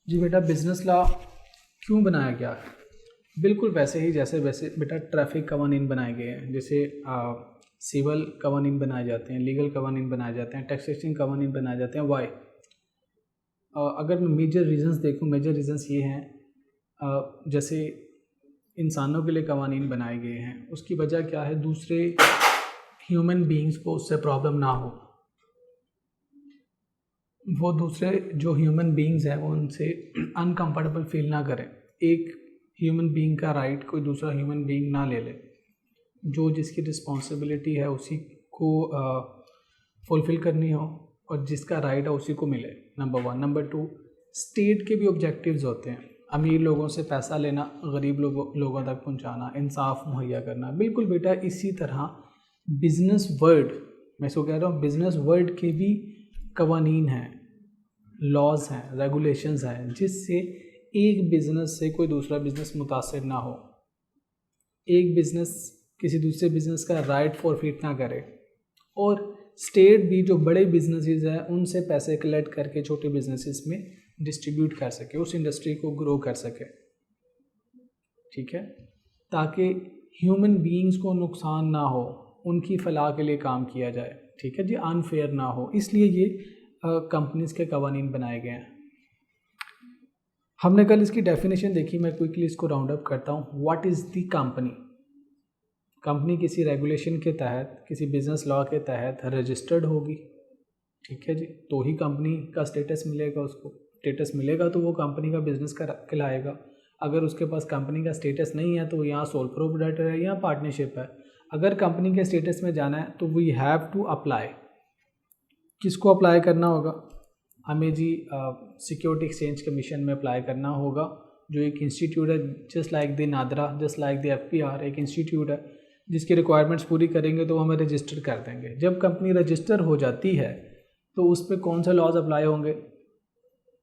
जी बेटा, business law क्यों बनाया गया? बिल्कुल वैसे ही जैसे बेटा ट्रैफिक कवानीन बनाए गए हैं, जैसे सिविल कवानीन बनाए जाते हैं, लीगल कवानीन बनाए जाते हैं, टैक्सेशन कवानीन बनाए जाते हैं। वाई? अगर मैं मेजर रीजंस देखूं, मेजर रीजंस ये हैं, जैसे इंसानों के लिए कवानीन बनाए गए हैं, उसकी वजह क्या है? दूसरे ह्यूमन बीइंग्स को उससे प्रॉब्लम ना हो, वो दूसरे जो ह्यूमन बीइंग्स हैं वो उनसे अनकंफर्टेबल फील ना करें। एक ह्यूमन बीइंग का राइट कोई दूसरा ह्यूमन बीइंग ना ले ले, जो जिसकी रिस्पॉन्सिबिलिटी है उसी को फुलफ़िल करनी हो और जिसका राइट है उसी को मिले, नंबर 1। नंबर 2, स्टेट के भी ऑब्जेक्टिव्स होते हैं, अमीर लोगों से पैसा लेना, गरीब लोगों तक पहुंचाना, इंसाफ मुहैया करना। बिल्कुल बेटा, इसी तरह बिजनेस वर्ल्ड, मैं इसको कह रहा हूँ, बिजनेस वर्ल्ड के भी कवानीन हैं, लॉज हैं, रेगुलेशंस हैं, जिससे एक बिज़नेस से कोई दूसरा बिज़नेस मुतासिर ना हो, एक बिज़नेस किसी दूसरे बिज़नेस का राइट फॉरफिट ना करे, और स्टेट भी जो बड़े बिजनेसेस हैं उनसे पैसे कलेक्ट करके छोटे बिजनेसेस में डिस्ट्रीब्यूट कर सके, उस इंडस्ट्री को ग्रो कर सके। ठीक है, ताकि ह्यूमन बीइंग्स को नुकसान ना हो, उनकी फलाह के लिए काम किया जाए। ठीक है जी, अनफेयर ना हो, इसलिए ये कंपनीज के कवानीन बनाए गए हैं। हमने कल इसकी डेफिनेशन देखी, मैं क्विकली इसको राउंड अप करता हूँ। What is the company? Company किसी रेगुलेशन के तहत, किसी बिजनेस लॉ के तहत रजिस्टर्ड होगी। ठीक है जी, तो ही कंपनी का स्टेटस मिलेगा, उसको स्टेटस मिलेगा तो वो कंपनी का बिजनेस कहलाएगा। अगर उसके पास कंपनी का स्टेटस नहीं है तो यहाँ सोल प्रोप्राइटर है या पार्टनरशिप है। अगर कंपनी के स्टेटस में जाना है तो वी हैव टू अप्लाई। किसको अप्लाई करना होगा? हमें जी सिक्योरिटी एक्सचेंज कमीशन में अप्लाई करना होगा, जो एक इंस्टीट्यूट है, just like the NADRA, just like the FPR, एक इंस्टीट्यूट है जिसकी रिक्वायरमेंट्स पूरी करेंगे तो हमें रजिस्टर कर देंगे। जब कंपनी रजिस्टर हो जाती है तो उस पर कौन से लॉज अप्लाई होंगे?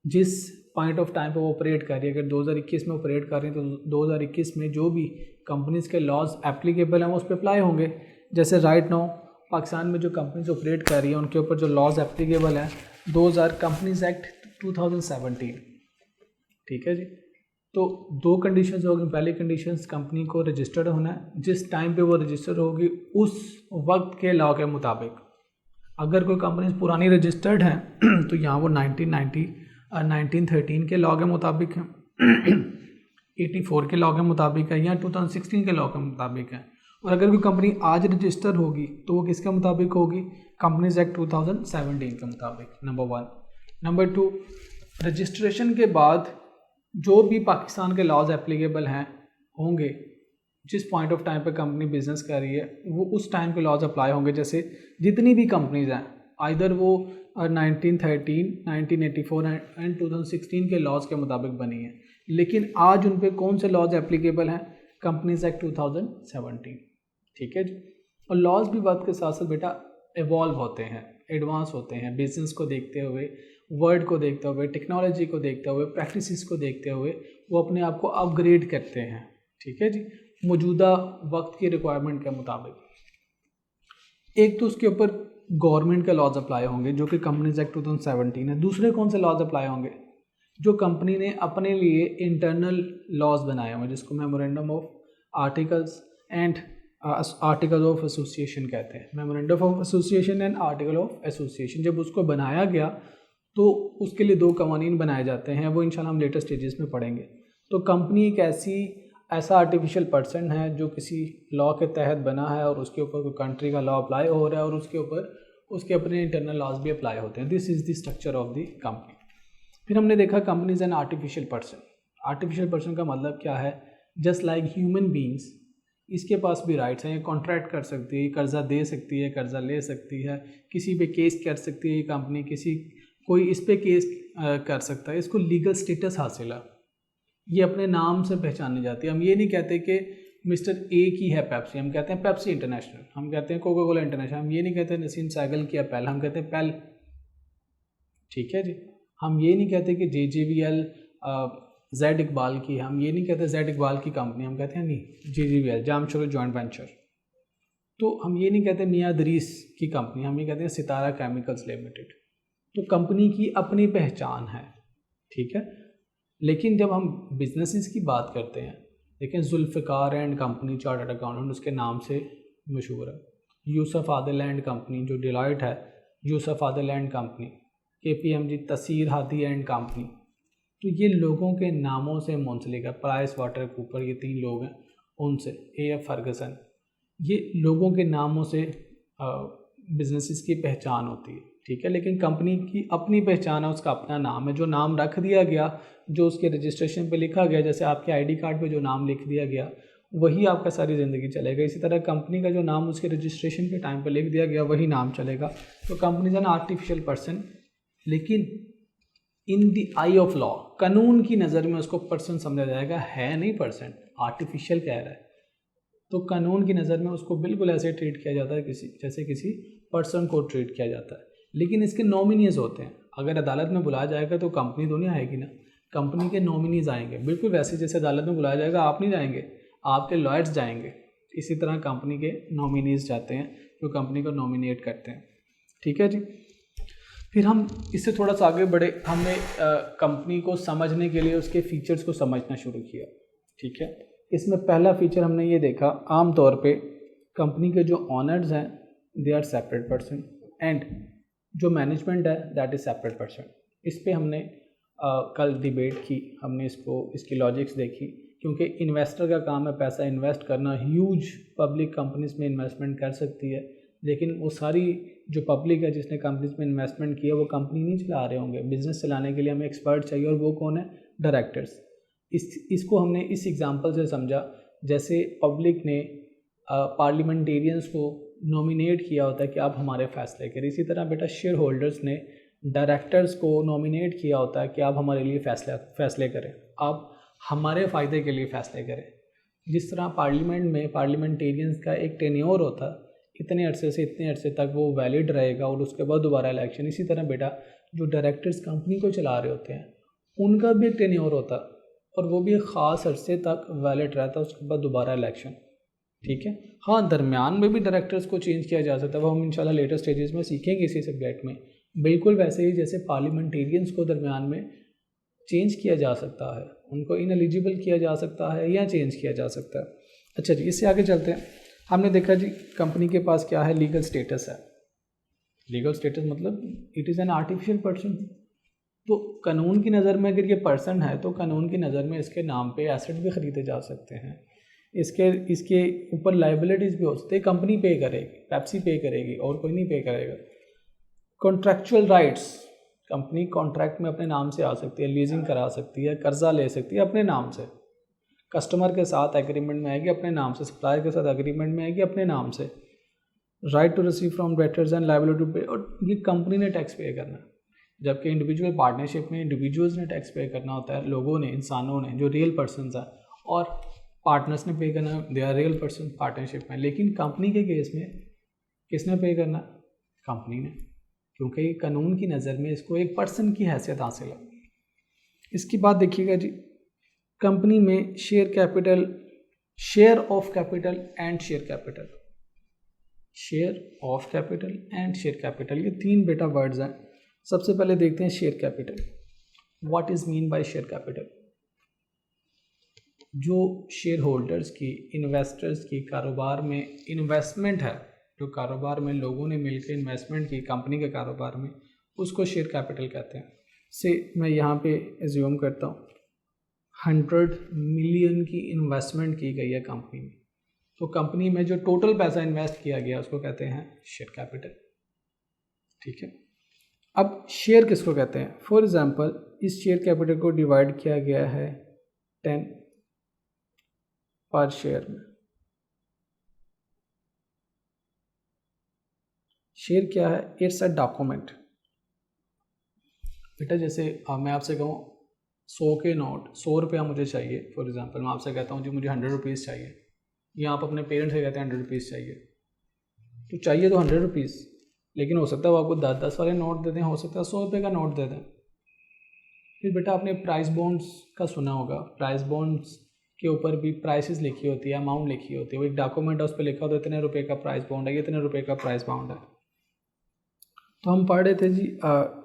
जिस पॉइंट ऑफ टाइम पर वो ऑपरेट कर रही है, अगर 2021 में ऑपरेट कर रही है तो 2021 में जो भी कंपनीज के लॉज एप्लीकेबल हैं वो उस पर अप्लाई होंगे। जैसे राइट नाउ पाकिस्तान में जो कंपनीज ऑपरेट कर रही हैं उनके ऊपर जो लॉज एप्लीकेबल हैं 2000 कंपनीज एक्ट 2017। ठीक है जी, तो दो कंडीशंस होगी। पहली कंडीशंस, कंपनी को रजिस्टर्ड होना है, जिस टाइम पे वो रजिस्टर्ड होगी उस वक्त के लॉ के मुताबिक। अगर कोई कंपनी पुरानी रजिस्टर्ड है तो यहाँ वो 1913 के लॉ के मुताबिक है, 84 के लॉ के मुताबिक है, या 2016 के लॉ के मुताबिक है। और अगर कोई कंपनी आज रजिस्टर होगी तो वो किसके मुताबिक होगी? कंपनीज एक्ट 2017 के मुताबिक, नंबर 1। नंबर 2, रजिस्ट्रेशन के बाद जो भी पाकिस्तान के लॉज एप्लीकेबल हैं होंगे, जिस पॉइंट ऑफ टाइम पे कंपनी बिजनेस कर रही है वो उस टाइम के लॉज अप्लाई होंगे। जैसे जितनी भी कंपनीज हैं, आइदर वो 1913, 1984 एंड 2016 के लॉज के मुताबिक बनी है, लेकिन आज उन पे कौन से लॉज एप्लीकेबल हैं? Companies act 2017। ठीक है जी, और लॉज भी बात के साथ साथ बेटा एवॉल्व होते हैं, एडवांस होते हैं, बिजनेस को देखते हुए, वर्ल्ड को देखते हुए, टेक्नोलॉजी को देखते हुए, प्रैक्टिसेस को देखते हुए वो अपने आप को अपग्रेड करते हैं। ठीक है जी, मौजूदा वक्त की रिक्वायरमेंट के मुताबिक। एक तो उसके ऊपर गवर्नमेंट के लॉज अप्लाई होंगे जो कि कंपनीज एक्ट 2017 है। दूसरे कौन से लॉज अप्लाई होंगे? जो कंपनी ने अपने लिए इंटरनल लॉज बनाए होंगे, जिसको memorandum of articles and article of association कहते हैं। Memorandum of association and article of association जब उसको बनाया गया तो उसके लिए दो कवानीन बनाए जाते हैं, वो इंशाल्लाह हम लेटर स्टेजेस में पढ़ेंगे। तो कंपनी एक ऐसा आर्टिफिशियल पर्सन है जो किसी लॉ के तहत बना है और उसके ऊपर कोई कंट्री का लॉ अप्लाई हो रहा है और उसके ऊपर उसके अपने इंटरनल लॉज भी अप्लाई होते हैं। This is the structure of the company. फिर हमने देखा company is an artificial person. Artificial person का मतलब क्या है? जस्ट लाइक ह्यूमन बीइंग्स, इसके पास भी राइट्स हैं, ये कॉन्ट्रैक्ट कर सकती है, कर्जा दे सकती है, कर्जा ले सकती है, किसी पे केस कर सकती है ये कंपनी, कोई इस पे केस कर सकता है, इसको लीगल स्टेटस हासिल है, ये अपने नाम से पहचानी जाती है। हम ये नहीं कहते कि मिस्टर ए की है पेप्सी, हम कहते हैं पेप्सी इंटरनेशनल, हम कहते हैं कोका कोला इंटरनेशनल, हम ये नहीं कहते नसीम सैगल की है पेल, हम कहते हैं पेल। ठीक है जी, हम ये नहीं कहते कि JJVL जेड इकबाल की, हम ये नहीं कहते जेड इकबाल की कंपनी, हम कहते हैं नहीं JJVL जामशोर जॉइंट वेंचर। तो हम ये नहीं कहते मियाँ दरीस की कंपनी, हम ये कहते हैं सितारा केमिकल्स लिमिटेड। तो कंपनी की अपनी पहचान है। ठीक है, लेकिन जब हम बिजनेसेस की बात करते हैं, देखें Zulfiqar and company chartered accountant उसके नाम से मशहूर है, यूसुफ आदिल एंड कंपनी जो डिलॉयट है, Yusuf Adil and company, KPMG Taseer Hadi and company, तो ये लोगों के नामों से मुंसलिक है। प्राइस वाटर कूपर, ये 3 लोग हैं, उनसे AF फर्गसन, ये लोगों के नामों से बिजनेसेस की पहचान होती है, ठीक है। लेकिन कंपनी की अपनी पहचान है, उसका अपना नाम है, जो नाम रख दिया गया, जो उसके रजिस्ट्रेशन पे लिखा गया, जैसे आपके ID कार्ड पे जो नाम लिख दिया गया वही आपका सारी ज़िंदगी चलेगा। इसी तरह कंपनी का जो नाम उसके रजिस्ट्रेशन के टाइम पे लिख दिया गया वही नाम चलेगा। तो company is an artificial person, लेकिन in the eye of law, कानून की नज़र में उसको पर्सन समझा जाएगा, है नहीं पर्सन, आर्टिफिशियल कह रहा है, तो कानून की नज़र में उसको बिल्कुल ऐसे ट्रीट किया जाता है जैसे किसी पर्सन को ट्रीट किया जाता है। लेकिन इसके नॉमिनीज होते हैं, अगर अदालत में बुलाया जाएगा तो कंपनी तो नहीं आएगी ना, कंपनी के नॉमिनीज आएंगे, बिल्कुल वैसे जैसे अदालत में बुलाया जाएगा आप नहीं जाएंगे, आपके लॉयर्स जाएंगे। इसी तरह कंपनी के नॉमिनीज जाते हैं जो कंपनी को नॉमिनेट करते हैं, ठीक है जी। फिर हम इससे थोड़ा सा आगे बढ़े, हमने कंपनी को समझने के लिए उसके फीचर्स को समझना शुरू किया, ठीक है। इसमें पहला फीचर हमने ये देखा, आम तौर पे कंपनी के जो ऑनर्स हैं they are separate person and जो मैनेजमेंट है दैट इज़ सेपरेट पर्सन। इस पे हमने कल डिबेट की, हमने इसकी लॉजिक्स देखी, क्योंकि इन्वेस्टर का काम है पैसा इन्वेस्ट करना, ह्यूज पब्लिक कंपनीज में इन्वेस्टमेंट कर सकती है, लेकिन वो सारी जो पब्लिक है जिसने कंपनीज में इन्वेस्टमेंट किया वो कंपनी नहीं चला रहे होंगे। बिजनेस चलाने के लिए हमें एक्सपर्ट चाहिए, और वो कौन है? डायरेक्टर्स। इसको हमने इस एग्जांपल से समझा, जैसे पब्लिक ने पार्लियामेंटेरियंस को नॉमिनेट किया होता है कि आप हमारे फैसले करें, इसी तरह बेटा शेयर होल्डर्स ने डायरेक्टर्स को नॉमिनेट किया होता है कि आप हमारे लिए फैसले करें, आप हमारे फ़ायदे के लिए फ़ैसले करें। जिस तरह पार्लियामेंट में पार्लियामेंटेरियंस का एक टेन्योर होता है, इतने अरसे से इतने अरसे तक वो वैलिड रहेगा और उसके बाद दोबारा इलेक्शन, इसी तरह बेटा जो डायरेक्टर्स कंपनी को चला रहे होते हैं उनका भी एक टेन्योर होता है और वो भी एक ख़ास अरसे तक वैलिड रहता है, उसके बाद दोबारा इलेक्शन, ठीक है। हाँ, दरमियान में भी डायरेक्टर्स को चेंज किया जा सकता है, वो हम इंशाल्लाह लेटर स्टेजेस में सीखेंगे इसी सब्जेक्ट में। बिल्कुल वैसे ही जैसे पार्लियामेंटेरियंस को दरमियान में चेंज किया जा सकता है, उनको इनएलिजिबल किया जा सकता है या चेंज किया जा सकता है। अच्छा जी, इससे आगे चलते हैं। हमने देखा जी कंपनी के पास क्या है, लीगल स्टेटस है। लीगल स्टेटस मतलब it is an artificial person. तो कानून की नज़र में अगर ये पर्सन है तो कानून की नज़र में इसके नाम पे एसेट भी ख़रीदे जा सकते हैं, इसके ऊपर लाइबिलिटीज़ भी हो सकती है। कंपनी पे करेगी, पेप्सी पे करेगी और कोई नहीं पे करेगा। कॉन्ट्रैक्चुअल राइट्स, कंपनी कॉन्ट्रैक्ट में अपने नाम से आ सकती है, लीजिंग करा सकती है, कर्जा ले सकती है अपने नाम से, कस्टमर के साथ एग्रीमेंट में आएगी अपने नाम से, सप्लायर के साथ एग्रीमेंट में आएगी अपने नाम से। Right to receive from debtors and liability to pay, और ये कंपनी ने टैक्स पे करना है, जबकि इंडिविजुअल पार्टनरशिप में इंडिविजुअल्स ने टैक्स पे करना होता है, लोगों ने, इंसानों ने, जो रियल पर्सनस हैं, और पार्टनर्स ने पे करना, they are real person partnership में। लेकिन कंपनी के केस में किसने पे करना? कंपनी ने, क्योंकि कानून की नज़र में इसको एक पर्सन की हैसियत हासिल है। इसकी बात देखिएगा जी, कंपनी में share capital, share of capital and share capital, share of capital and share capital, ये 3 बेटा वर्ड्स हैं। सबसे पहले देखते हैं share capital. What is mean by share capital? जो शेयर होल्डर्स की, इन्वेस्टर्स की कारोबार में इन्वेस्टमेंट है, जो कारोबार में लोगों ने मिलकर इन्वेस्टमेंट की कंपनी के कारोबार में, उसको शेयर कैपिटल कहते हैं। से मैं यहाँ पे एज्यूम करता हूँ 100 मिलियन की इन्वेस्टमेंट की गई है कंपनी में, तो कंपनी में जो टोटल पैसा इन्वेस्ट किया गया उसको कहते हैं शेयर कैपिटल, ठीक है। अब शेयर किसको कहते हैं? फॉर एग्जांपल इस शेयर कैपिटल को डिवाइड किया गया है 10 पर शेयर में। शेयर क्या है? It's a document. बेटा जैसे मैं आपसे कहूँ 100 के नोट, 100 रुपया मुझे चाहिए, फॉर एग्जांपल मैं आपसे कहता हूँ जी मुझे 100 रुपीज़ चाहिए, या आप अपने पेरेंट्स से कहते हैं 100 रुपीज़ चाहिए, तो चाहिए तो 100 रुपीज़, लेकिन हो सकता है वो आपको 10-10 वाले नोट दे दें, हो सकता है 100 रुपये का नोट दे दें। फिर बेटा आपने प्राइस बॉन्ड्स का सुना होगा, प्राइस बॉन्ड्स के ऊपर भी प्राइसेस लिखी होती है, अमाउंट लिखी होती है, वो एक डॉक्यूमेंट है, उस पर लिखा होता है इतने रुपये का प्राइस बॉन्ड है, इतने रुपये का प्राइस बॉन्ड है। तो हम पढ़ रहे थे जी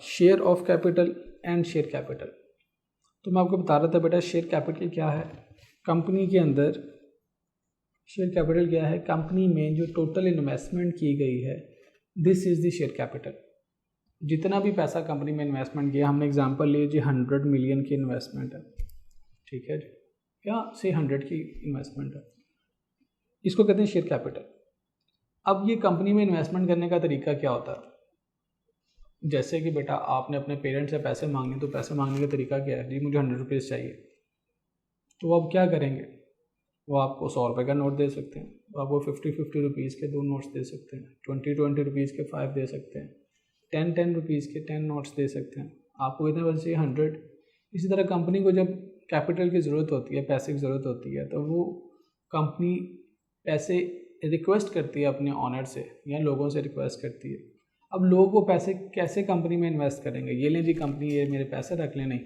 share of capital and share capital. तो मैं आपको बता रहा था बेटा शेयर कैपिटल क्या है। कंपनी के अंदर शेयर कैपिटल क्या है, कंपनी में जो टोटल इन्वेस्टमेंट की गई है, this is the share capital. जितना भी पैसा कंपनी में इन्वेस्टमेंट किया, हमने एग्जांपल लिए जी 100 मिलियन की इन्वेस्टमेंट है, ठीक है जी, या से 100 की इन्वेस्टमेंट है, इसको कहते हैं शेयर कैपिटल। अब ये कंपनी में इन्वेस्टमेंट करने का तरीका क्या होता है, जैसे कि बेटा आपने अपने पेरेंट्स से पैसे मांगे, तो पैसे मांगने का तरीका क्या है जी, मुझे 100 रुपीज़ चाहिए, तो आप क्या करेंगे, वो आपको 100 रुपये का नोट दे सकते हैं, वो आपको 50 रुपीज़ के 2 नोट्स दे सकते हैं, 20 रुपीज़ के 5 दे सकते हैं, 10 रुपीज़ के 10 नोट्स दे सकते हैं, आपको इतने बस चाहिए 100। इसी तरह कंपनी को जब कैपिटल की ज़रूरत होती है, पैसे की ज़रूरत होती है, तो वो कंपनी पैसे रिक्वेस्ट करती है अपने ऑनर से या लोगों से रिक्वेस्ट करती है। अब लोग वो पैसे कैसे कंपनी में इन्वेस्ट करेंगे, ये लें जी कंपनी ये मेरे पैसे रख लें, नहीं,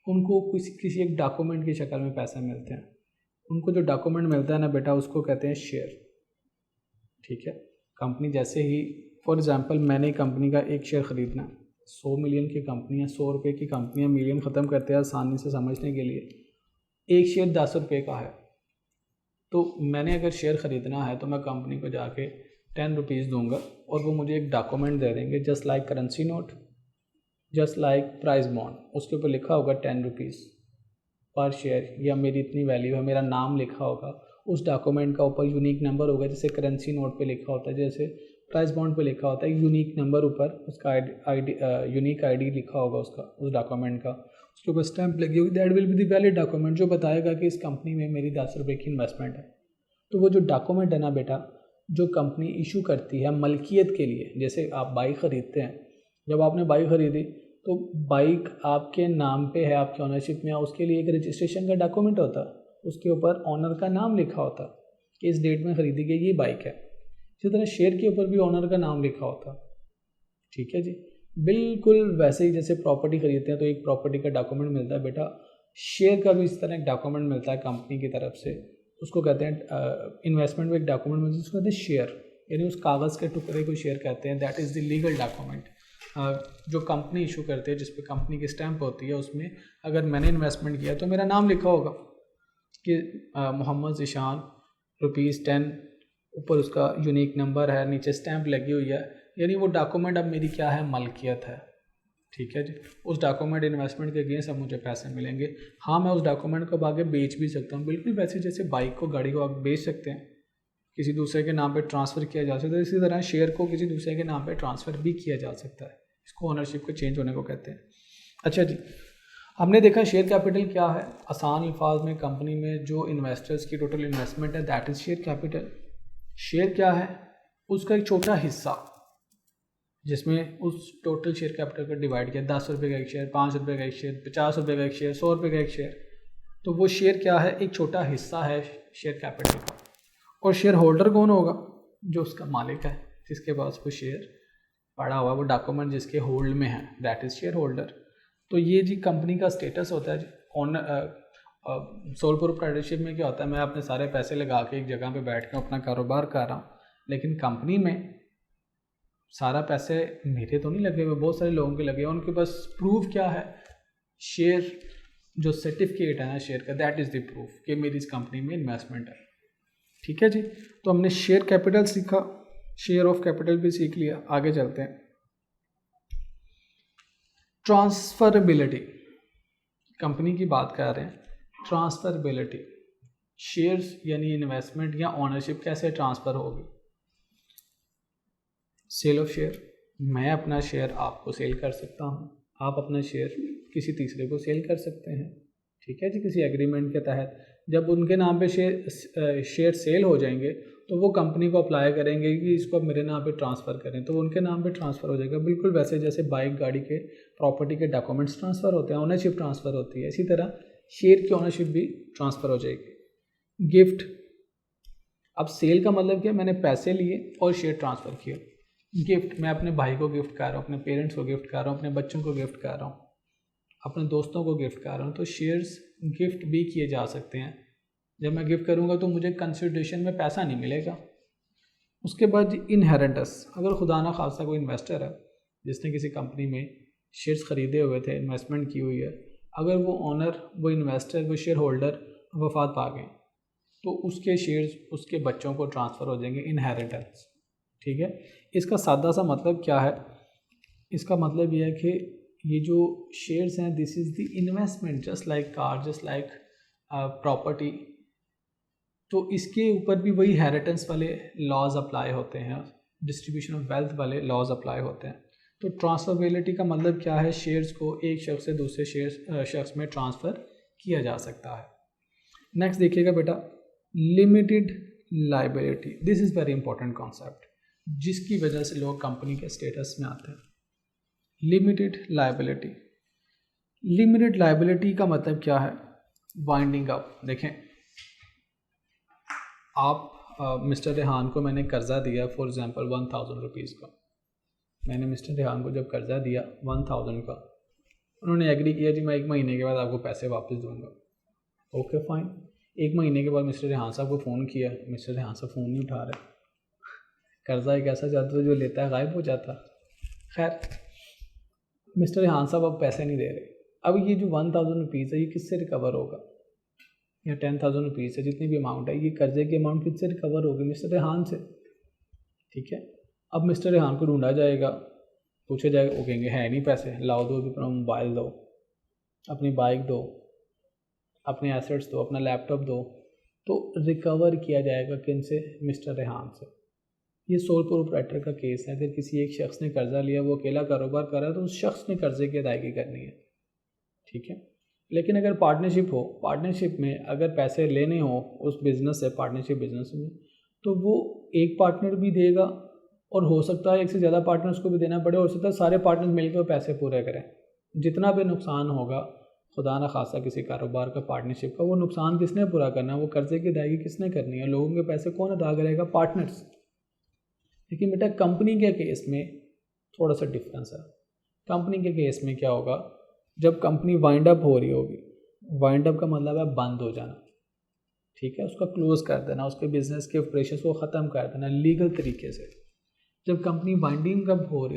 उनको किसी एक डॉक्यूमेंट की शक्ल में पैसे मिलते हैं। उनको जो डॉक्यूमेंट मिलता है ना बेटा, उसको कहते हैं शेयर, ठीक है। कंपनी जैसे ही, फॉर एग्जांपल मैंने कंपनी का एक शेयर ख़रीदना, 100 मिलियन की कंपनी है, 100 रुपये की कंपनी है, मिलियन ख़त्म करते हैं आसानी से समझने के लिए। एक शेयर 10 रुपये का है, तो मैंने अगर शेयर ख़रीदना है तो मैं कंपनी को जाके 10 रुपीज़ दूँगा और वो मुझे एक डॉक्यूमेंट दे देंगे, just like currency note, just like price bond, उसके ऊपर लिखा होगा 10 रुपीज़ पर शेयर, या मेरी इतनी वैल्यू है, मेरा नाम लिखा होगा, उस डॉक्यूमेंट का ऊपर यूनिक नंबर होगा, जैसे करेंसी नोट पे लिखा होता है, जैसे प्राइस बॉन्ड पे लिखा होता है यूनिक नंबर, ऊपर उसका यूनिक आईडी लिखा होगा उसका, उस डॉक्यूमेंट का, उसके ऊपर स्टैंप लगी होगी, that will be the valid document, जो बताएगा कि इस कंपनी में मेरी 10 रुपये की इन्वेस्टमेंट है। तो वो जो डॉक्यूमेंट है ना बेटा, जो कंपनी इशू करती है मलकियत के लिए, जैसे आप बाइक ख़रीदते हैं, जब आपने बाइक ख़रीदी तो बाइक आपके नाम पे है, आपके ऑनरशिप में है, उसके लिए एक रजिस्ट्रेशन का डॉक्यूमेंट होता है, उसके ऊपर ऑनर का नाम लिखा होता कि इस डेट में ख़रीदी गई ये बाइक है। इसी तरह शेयर के ऊपर भी ऑनर का नाम लिखा होता, ठीक है जी। बिल्कुल वैसे ही जैसे प्रॉपर्टी ख़रीदते हैं तो एक प्रॉपर्टी का डॉक्यूमेंट मिलता है बेटा, शेयर का भी इस तरह एक डॉक्यूमेंट मिलता है कंपनी की तरफ से, उसको कहते हैं इन्वेस्टमेंट में एक डॉक्यूमेंट मिलता है, उसको कहते हैं शेयर, यानी उस कागज़ के टुकड़े को शेयर कहते हैं, that is the legal document जो कंपनी इशू करती है, जिस पे कंपनी की स्टैंप होती है, उसमें अगर मैंने इन्वेस्टमेंट किया तो मेरा नाम लिखा होगा कि मोहम्मद ज़ीशान ₹10, ऊपर उसका यूनिक नंबर है, नीचे स्टैंप लगी हुई है, यानी वो डॉक्यूमेंट अब मेरी क्या है, मलकियत है, ठीक है जी। उस डॉक्यूमेंट इन्वेस्टमेंट के अगेंस्ट अब मुझे पैसे मिलेंगे। हाँ, मैं उस डॉक्यूमेंट को आगे बेच भी सकता हूँ, बिल्कुल वैसे जैसे बाइक को, गाड़ी को आप बेच सकते हैं, किसी दूसरे के नाम पे ट्रांसफ़र किया जा सकता है, इसी तरह शेयर को किसी दूसरे के नाम पे ट्रांसफ़र भी किया जा सकता है, इसको ओनरशिप के चेंज होने को कहते हैं। अच्छा जी, हमने देखा शेयर कैपिटल क्या है, आसान अल्फाज में कंपनी में जो इन्वेस्टर्स की टोटल इन्वेस्टमेंट है, that is share capital. Share क्या है, उसका एक छोटा हिस्सा जिसमें उस टोटल शेयर कैपिटल को डिवाइड किया, 10 रुपये का एक शेयर, 5 रुपये का एक शेयर, 50 रुपये का एक शेयर, 100 रुपये का एक शेयर, तो वो शेयर क्या है, एक छोटा हिस्सा है शेयर कैपिटल का। और शेयर होल्डर कौन होगा, जो उसका मालिक है, जिसके पास वो शेयर पड़ा हुआ, वो डॉक्यूमेंट जिसके होल्ड में है, दैट इज़ शेयर होल्डर। तो ये जी कंपनी का स्टेटस होता है जी। सोल प्रोप्राइटरशिप में क्या होता है, मैं अपने सारे पैसे लगा के एक जगह पे बैठ के अपना कारोबार कर रहा हूँ, लेकिन कंपनी में सारा पैसे मेरे तो नहीं लगे हुए, बहुत सारे लोगों के लगे हैं, उनके पास प्रूफ क्या है, शेयर जो सर्टिफिकेट है ना शेयर का, दैट इज़ द प्रूफ कि मेरी इस कंपनी में इन्वेस्टमेंट है, ठीक है जी। तो हमने शेयर कैपिटल सीखा, शेयर ऑफ कैपिटल भी सीख लिया, आगे चलते हैं। ट्रांसफरेबिलिटी, कंपनी की बात कर रहे हैं, ट्रांसफरेबिलिटी, शेयर्स यानी इन्वेस्टमेंट या ओनरशिप कैसे ट्रांसफ़र होगी। सेल ऑफ शेयर, मैं अपना शेयर आपको सेल कर सकता हूँ, आप अपना शेयर किसी तीसरे को सेल कर सकते हैं, ठीक है जी, किसी एग्रीमेंट के तहत। जब उनके नाम पे शेयर सेल हो जाएंगे तो वो कंपनी को अप्लाई करेंगे कि इसको अब मेरे नाम पे ट्रांसफ़र करें, तो उनके नाम पे ट्रांसफ़र हो जाएगा, बिल्कुल वैसे जैसे बाइक गाड़ी के प्रॉपर्टी के डॉक्यूमेंट्स ट्रांसफ़र होते हैं, ओनरशिप ट्रांसफ़र होती है, इसी तरह शेयर की ओनरशिप भी ट्रांसफ़र हो जाएगी। गिफ्ट, अब सेल का मतलब क्या, मैंने पैसे लिए और शेयर ट्रांसफ़र किया। गिफ्ट, मैं अपने भाई को गिफ्ट कर रहा हूँ, अपने पेरेंट्स को गिफ्ट कर रहा हूँ, अपने बच्चों को गिफ्ट कर रहा हूँ, अपने दोस्तों को गिफ्ट कर रहा हूँ, तो शेयर्स गिफ्ट भी किए जा सकते हैं। जब मैं गिफ्ट करूँगा तो मुझे कंसिडरेशन में पैसा नहीं मिलेगा। उसके बाद इनहेरिटेंस, अगर खुदा ना खास्ता कोई इन्वेस्टर है जिसने किसी कंपनी में शेयर्स ख़रीदे हुए थे, इन्वेस्टमेंट की हुई है, अगर वो ओनर, वो इन्वेस्टर, वो शेयर होल्डर वफात पा गए तो उसके शेयर्स उसके बच्चों को ट्रांसफ़र हो जाएंगे, इनहेरिटेंस। ठीक है, इसका सादा सा मतलब क्या है? इसका मतलब ये है कि ये जो शेयर्स हैं, this is the investment, just like car, just like property. तो इसके ऊपर भी वही हेरिटेंस वाले लॉज अप्लाई होते हैं, डिस्ट्रीब्यूशन ऑफ वेल्थ वाले लॉज अप्लाई होते हैं। तो ट्रांसफरेबिलिटी का मतलब क्या है? शेयर्स को एक शख्स से दूसरे शख्स में ट्रांसफ़र किया जा सकता है। नेक्स्ट देखिएगा बेटा, limited liability. This is very important concept, जिसकी वजह से लोग कंपनी के स्टेटस में आते हैं। लिमिटेड लाइबिलिटी, लिमिटेड लाइबिलिटी का मतलब क्या है? Winding up. देखें, आप मिस्टर रेहान को मैंने कर्ज़ा दिया फॉर एग्जांपल 1000 रुपीज़ का। मैंने मिस्टर रेहान को जब कर्ज़ा दिया 1000 का, उन्होंने एग्री किया जी मैं 1 महीने के बाद आपको पैसे वापस दूंगा। Okay fine. 1 महीने के बाद मिस्टर रेहान साहब को फ़ोन किया, मिस्टर रेहान साहब फ़ोन नहीं उठा रहे। कर्ज़ा एक ऐसा जाता है जो लेता है गायब हो जाता। खैर, मिस्टर रेहान साहब अब पैसे नहीं दे रहे। अब ये जो 1000 रुपीज़ है ये किससे रिकवर होगा? या 10,000 रुपीज़ है, जितनी भी अमाउंट है, ये कर्जे की अमाउंट किससे रिकवर होगी? मिस्टर रेहान से। ठीक है, अब मिस्टर रेहान को ढूंढा जाएगा, पूछा जाएगा, वो कहेंगे है नहीं पैसे, लाओ दो, अपना मोबाइल दो, अपनी बाइक दो, अपने एसेट्स दो, अपना लैपटॉप दो। तो रिकवर किया जाएगा किन से? मिस्टर रेहान से। ये सोल प्रोप्राइटर का केस है। अगर किसी एक शख्स ने कर्जा लिया, वो अकेला कारोबार कर रहा है, तो उस शख्स ने कर्जे की अदायगी करनी है। ठीक है, लेकिन अगर पार्टनरशिप हो, पार्टनरशिप में अगर पैसे लेने हो उस बिज़नेस से, पार्टनरशिप बिजनेस में, तो वो एक पार्टनर भी देगा और हो सकता है एक से ज़्यादा पार्टनर्स को भी देना पड़े, हो सकता है सारे पार्टनर मिलकर पैसे पूरे करें। जितना भी नुकसान होगा, खुदा न खासा किसी कारोबार का, पार्टनरशिप का, वो नुकसान किसने पूरा करना है? वो कर्जे की अदायगी किसने करनी है? लोगों के पैसे कौन अदा करेगा? पार्टनर्स। लेकिन बेटा कंपनी के केस में थोड़ा सा डिफरेंस है। कंपनी के केस में क्या होगा? जब कंपनी वाइंड अप हो रही होगी, वाइंड अप का मतलब है बंद हो जाना। ठीक है, उसका क्लोज कर देना, उसके बिजनेस के ऑपरेशन को ख़त्म कर देना लीगल तरीके से। जब कंपनी वाइंड अप हो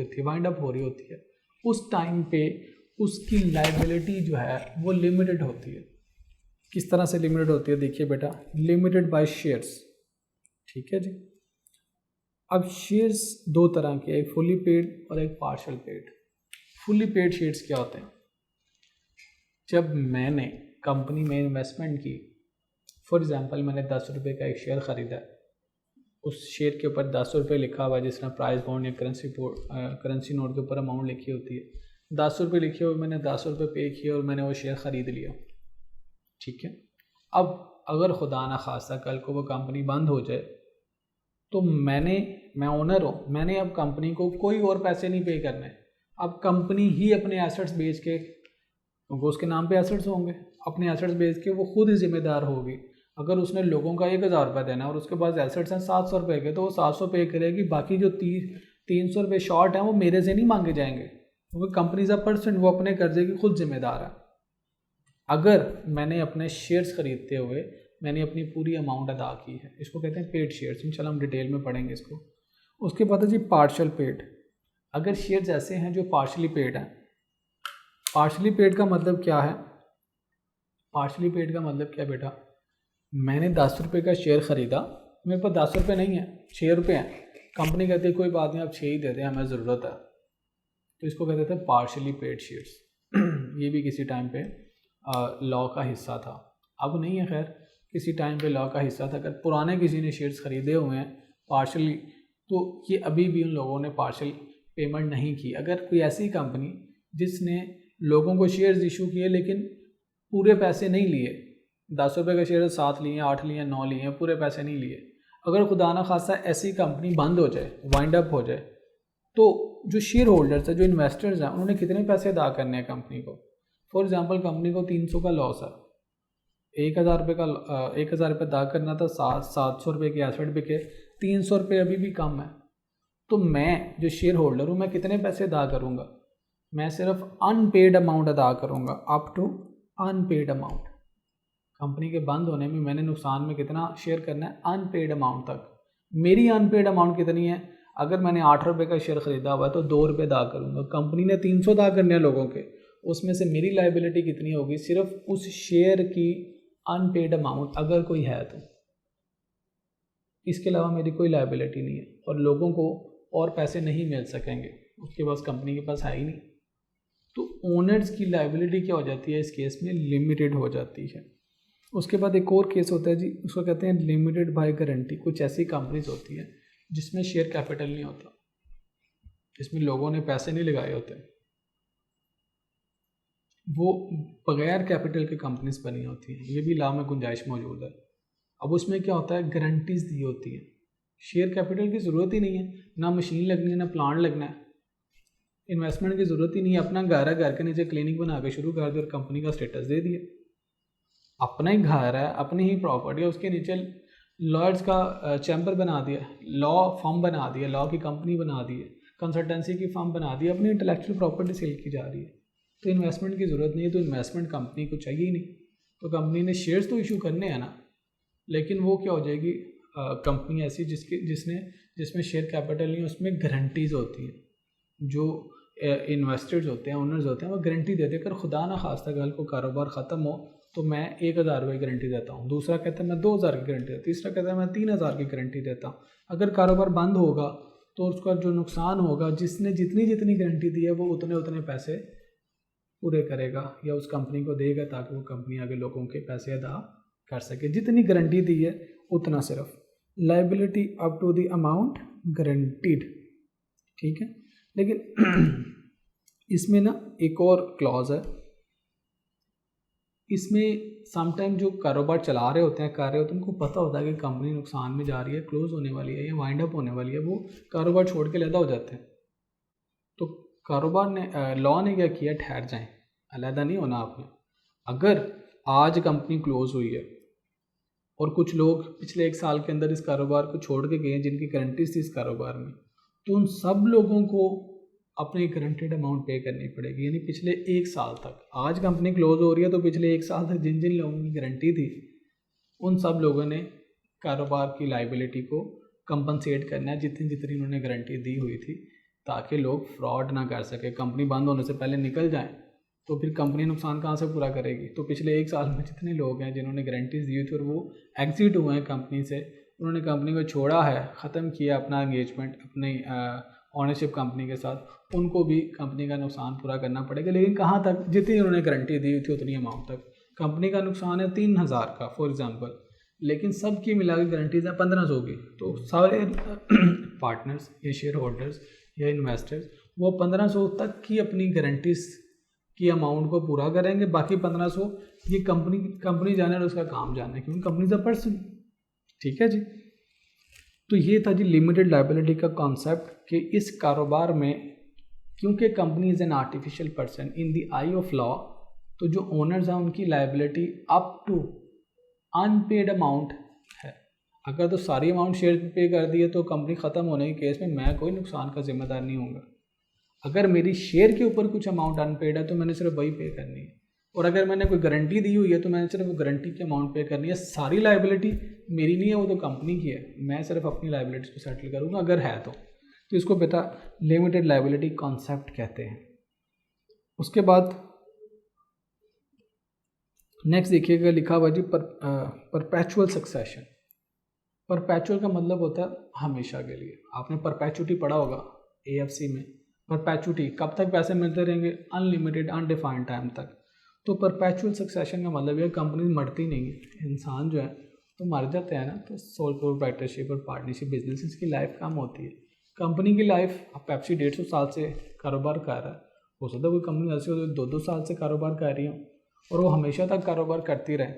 रही होती है, उस टाइम पे उसकी लायबिलिटी जो है वो लिमिटेड होती है। किस तरह से लिमिटेड होती है? देखिए बेटा, लिमिटेड बाय शेयर्स। ठीक है जी। अब शेयर्स दो तरह के, एक फुली पेड और एक partial paid. Fully paid shares क्या होते हैं? जब मैंने कंपनी में इन्वेस्टमेंट की, फॉर एग्जांपल मैंने 10 रुपये का एक शेयर ख़रीदा, उस शेयर के ऊपर 10 रुपये लिखा हुआ है, जिस तरह प्राइस बॉन्ड या करेंसी नोट के ऊपर अमाउंट लिखी होती है। 10 रुपये लिखे हुए, मैंने 10 रुपये पे किए और मैंने वो शेयर ख़रीद लिया। ठीक है, अब अगर खुदा न खासा कल को वो कंपनी बंद हो जाए, तो मैं ओनर हूँ, मैंने अब कंपनी को कोई और पैसे नहीं पे करने। अब कंपनी ही अपने एसेट्स बेच के, क्योंकि उसके नाम पे एसेट्स होंगे, अपने एसेट्स बेच के वो खुद ही जिम्मेदार होगी। अगर उसने लोगों का 1000 रुपये देना और उसके पास एसेट्स हैं 700 रुपये के, तो वो 700 पे करेगी। बाकी जो 300 रुपये शॉर्ट हैं वो मेरे से नहीं मांगे जाएंगे, क्योंकि कंपनी का पर्सन, वो अपने कर्जे की खुद जिम्मेदार है। अगर मैंने अपने शेयर्स खरीदते हुए मैंने अपनी पूरी अमाउंट अदा की है, इसको कहते हैं पेड शेयर्स। इंशाल्लाह हम डिटेल में पढ़ेंगे इसको। उसके बाद है जी पार्शियल पेड। अगर शेयर्स ऐसे हैं जो पार्शली पेड हैं, पार्शली पेड का मतलब क्या है? पार्शली पेड का मतलब क्या बेटा? मैंने 10 रुपये का शेयर ख़रीदा, मेरे पास 10 रुपये नहीं है, 6 रुपये हैं। कंपनी कहती है कोई बात नहीं, आप 6 ही दे दें, हमें ज़रूरत है। तो इसको कहते थे पार्शली पेड शेयर्स। ये भी किसी टाइम पे लॉ का हिस्सा था, अब नहीं है। खैर, किसी टाइम पे लॉ का हिस्सा था। अगर पुराने किसी ने शेयर्स ख़रीदे हुए हैं पार्शली, तो ये अभी भी उन लोगों ने पार्शल पेमेंट नहीं की। अगर कोई ऐसी कंपनी जिसने लोगों को शेयर्स इशू किए लेकिन पूरे पैसे नहीं लिए, 10 रुपये का शेयर 7 लिए, 8 लिए, 9 लिए, पूरे पैसे नहीं लिए, अगर खुदा ना खासा ऐसी कंपनी बंद हो जाए, वाइंड अप हो जाए, तो जो शेयर होल्डर्स हैं, जो इन्वेस्टर्स हैं, उन्होंने कितने पैसे अदा करने हैं कंपनी को? फॉर एग्जांपल कंपनी को 300 का लॉस है, 1000 रुपये का 1000 रुपये अदा करना था, 700 रुपये के एसेट बिके, 300 रुपये अभी भी कम है। तो मैं जो शेयर होल्डर हूँ, मैं कितने पैसे अदा करूँगा? मैं सिर्फ अनपेड अमाउंट अदा करूँगा, up to unpaid amount. Company के बंद होने में मैंने नुकसान में कितना शेयर करना है? अनपेड अमाउंट तक। मेरी अनपेड अमाउंट कितनी है? अगर मैंने 8 रुपये का शेयर ख़रीदा हुआ है तो 2 रुपये अदा करूँगा। कंपनी ने 300 अदा करने हैं लोगों के, उसमें से मेरी लाइबिलिटी कितनी होगी, सिर्फ उस शेयर की अनपेड अमाउंट अगर कोई है तो, इसके अलावा मेरी कोई लाइबिलिटी नहीं है। और लोगों को और पैसे नहीं मिल सकेंगे, उसके पास कंपनी के पास है ही नहीं। तो ओनर्स की लाइबिलिटी क्या हो जाती है इस केस में, लिमिटेड हो जाती है। उसके बाद एक और केस होता है जी, उसको कहते हैं लिमिटेड बाय गारंटी। कुछ ऐसी कंपनीज होती हैं जिसमें शेयर कैपिटल नहीं होता, जिसमें लोगों ने पैसे नहीं लगाए होते, वो बगैर कैपिटल की कंपनीज बनी होती हैं, ये भी लॉ में गुंजाइश मौजूद है। अब उसमें क्या होता है, गारंटीज दी होती है, शेयर कैपिटल की ज़रूरत ही नहीं है, ना मशीन लगनी है ना प्लांट लगना है, इन्वेस्टमेंट की ज़रूरत ही नहीं है। अपना घर है, घर के नीचे क्लिनिक बना के शुरू कर दिया और कंपनी का स्टेटस दे दिया। अपना ही घर है, अपनी ही प्रॉपर्टी है, उसके नीचे लॉयर्स का चैम्बर बना दिया, लॉ फर्म बना दिया, लॉ की कंपनी बना दी है, कंसल्टेंसी की फर्म बना दी, अपनी इंटेलेक्चुअल प्रॉपर्टी सेल की जा रही है। तो इन्वेस्टमेंट की ज़रूरत नहीं है, तो इन्वेस्टमेंट कंपनी को चाहिए ही नहीं। तो कंपनी ने शेयर्स तो इशू करने हैं ना, लेकिन वो क्या हो जाएगी, कंपनी ऐसी जिसमें शेयर कैपिटल नहीं है, उसमें गारंटीज होती हैं। जो इन्वेस्टर्स होते हैं, ओनर्स होते हैं, वो गारंटी दे देकर खुदा ना खास्ता कल को कारोबार ख़त्म हो तो मैं 1,000 रुपये की गारंटी देता हूँ, दूसरा कहता है मैं 2,000 की गारंटी देता हूँ, तीसरा कहता है मैं 3,000 की गारंटी देता हूँ। अगर कारोबार बंद होगा तो उसका जो नुकसान होगा, जिसने जितनी गारंटी दी है वो उतने पैसे पूरे करेगा या उस कंपनी को देगा, ताकि वो कंपनी आगे लोगों के पैसे अदा कर सके। जितनी गारंटी दी है उतना सिर्फ, liability up to the amount guaranteed, ठीक है। लेकिन इसमें ना एक और क्लॉज है, इसमें समटाइम जो कारोबार चला रहे होते हैं, कर रहे होते हैं, उनको पता होता है कि कंपनी नुकसान में जा रही है, क्लोज होने वाली है या वाइंड अप होने वाली है, वो कारोबार छोड़ के अलहदा हो जाते हैं। तो कारोबार ने, लॉ ने क्या किया, ठहर जाएं, अलहदा नहीं होना आपने। अगर आज कंपनी क्लोज हुई है और कुछ लोग पिछले 1 साल के अंदर इस कारोबार को छोड़ के गए जिनकी गारंटीज थी इस कारोबार में, तो उन सब लोगों को अपनी गारंटेड अमाउंट पे करनी पड़ेगी। यानी पिछले 1 साल तक, आज कंपनी क्लोज हो रही है तो पिछले 1 साल तक जिन जिन लोगों की गारंटी थी उन सब लोगों ने कारोबार की लाइबिलिटी को कंपनसेट करना है, जितनी उन्होंने गारंटी दी हुई थी, ताकि लोग फ्रॉड ना कर सके, कंपनी बंद होने से पहले निकल जाएं। तो फिर कंपनी नुकसान कहाँ से पूरा करेगी। तो पिछले 1 साल में जितने लोग हैं जिन्होंने गारंटीज दी थी और वो एग्जिट हुए हैं कंपनी से, उन्होंने कंपनी को छोड़ा है, ख़त्म किया अपना एंगेजमेंट अपनी ऑनरशिप कंपनी के साथ, उनको भी कंपनी का नुकसान पूरा करना पड़ेगा। लेकिन कहाँ तक, जितनी उन्होंने गारंटी दी हुई थी उतनी अमाउंट तक। कंपनी का नुकसान है 3,000 का फॉर एग्जांपल, लेकिन सब की मिला के गारंटीज है 1,500 की, तो सारे पार्टनर्स या शेयर होल्डर्स या इन्वेस्टर्स वो 1,500 तक की अपनी गारंटीज की अमाउंट को पूरा करेंगे, बाकी 1,500 ये कंपनी जाने और उसका काम जाने, क्योंकि कंपनी का पर्सन, ठीक है जी। तो ये था जी लिमिटेड लाइबिलिटी का कॉन्सेप्ट, कि इस कारोबार में क्योंकि company is an artificial person in the eye of law, तो जो ओनर्स हैं उनकी liability up to unpaid amount है। अगर तो सारी अमाउंट शेयर पे कर दी है तो कंपनी ख़त्म होने के केस में मैं कोई नुकसान का जिम्मेदार नहीं होऊंगा। अगर मेरी शेयर के ऊपर कुछ अमाउंट अनपेड है तो मैंने सिर्फ वही पे करनी है, और अगर मैंने कोई गारंटी दी हुई है तो मैंने सिर्फ वो गारंटी की अमाउंट पे करनी है। सारी लाइबिलिटी मेरी नहीं है, वो तो कंपनी की है, मैं सिर्फ अपनी लाइबिलिटीज़ को सेटल करूँगा अगर है तो इसको बेटा लिमिटेड लाइबिलिटी कॉन्सेप्ट कहते हैं। उसके बाद नेक्स्ट देखिएगा, लिखा हुआ जी परपेचुअल सक्सेशन। परपेचुअल का मतलब होता है हमेशा के लिए। आपने परपेचुटी पढ़ा होगा AFC में, परपेचुटी कब तक पैसे मिलते रहेंगे, अनलिमिटेड अनडिफाइंड टाइम तक। तो परपेचुअल सक्सेशन का मतलब ये कंपनी मरती नहीं है, इंसान जो है तो मर जाते हैं ना, तो सोल प्रोप्राइटरशिप और पार्टनरशिप बिजनेस की लाइफ कम होती है। कंपनी की लाइफ, अब पेप्सी 150 साल से कारोबार कर रहा है, हो सकता है कोई कंपनी ऐसी हो जो 2-2 साल से कारोबार कर रही हो और वो हमेशा तक कारोबार करती रहे,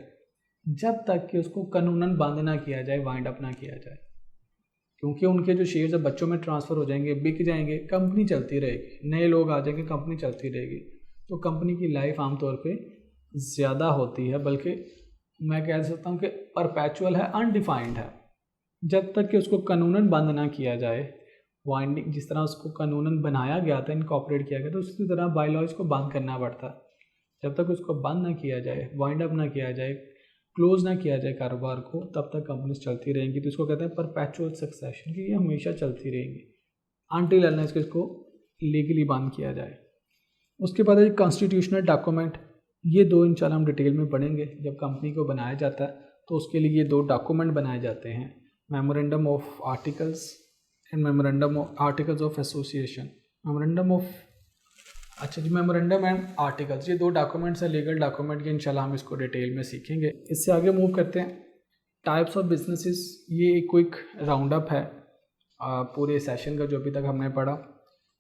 जब तक कि उसको कानूनन बंद ना किया जाए, वाइंड अप ना किया जाए। क्योंकि उनके जो शेयर्स है बच्चों में ट्रांसफ़र हो जाएंगे, बिक जाएंगे, कंपनी चलती रहेगी, नए लोग आ जाएंगे, कंपनी चलती रहेगी। तो कंपनी की लाइफ आमतौर पे ज़्यादा होती है, बल्कि मैं कह सकता हूँ कि परपेचुअल है, अनडिफाइंड है, जब तक कि उसको कानूनन बंद ना किया जाए। वाइंडिंग जिस तरह उसको कानूनन बनाया गया था, इनकॉर्पोरेट किया गया था, उसी तरह बाय लॉ इसको बंद करना पड़ता है। जब तक उसको बंद ना किया जाए, वाइंड अप ना किया जाए, क्लोज ना किया जाए कारोबार को, तब तक कंपनीज चलती रहेंगी। तो इसको कहते हैं परपेचुअल सक्सेशन, कि ये हमेशा चलती रहेंगी अनटिल अनलेस इसको लीगली बंद किया जाए। उसके बाद है कॉन्स्टिट्यूशनल डॉक्यूमेंट, ये दो इंशाल्लाह हम डिटेल में पढ़ेंगे। जब कंपनी को बनाया जाता है तो उसके लिए ये दो डॉक्यूमेंट बनाए जाते हैं, memorandum of articles and memorandum of articles of association. Memorandum of, अच्छा जी, मेमोरेंडम एंड आर्टिकल्स, ये दो डॉक्यूमेंट्स हैं लीगल डॉक्यूमेंट के, इंशाल्लाह हम इसको डिटेल में सीखेंगे। इससे आगे मूव करते हैं। टाइप्स ऑफ बिजनेसेस, ये एक क्विक राउंड अप है पूरे सेशन का जो अभी तक हमने पढ़ा।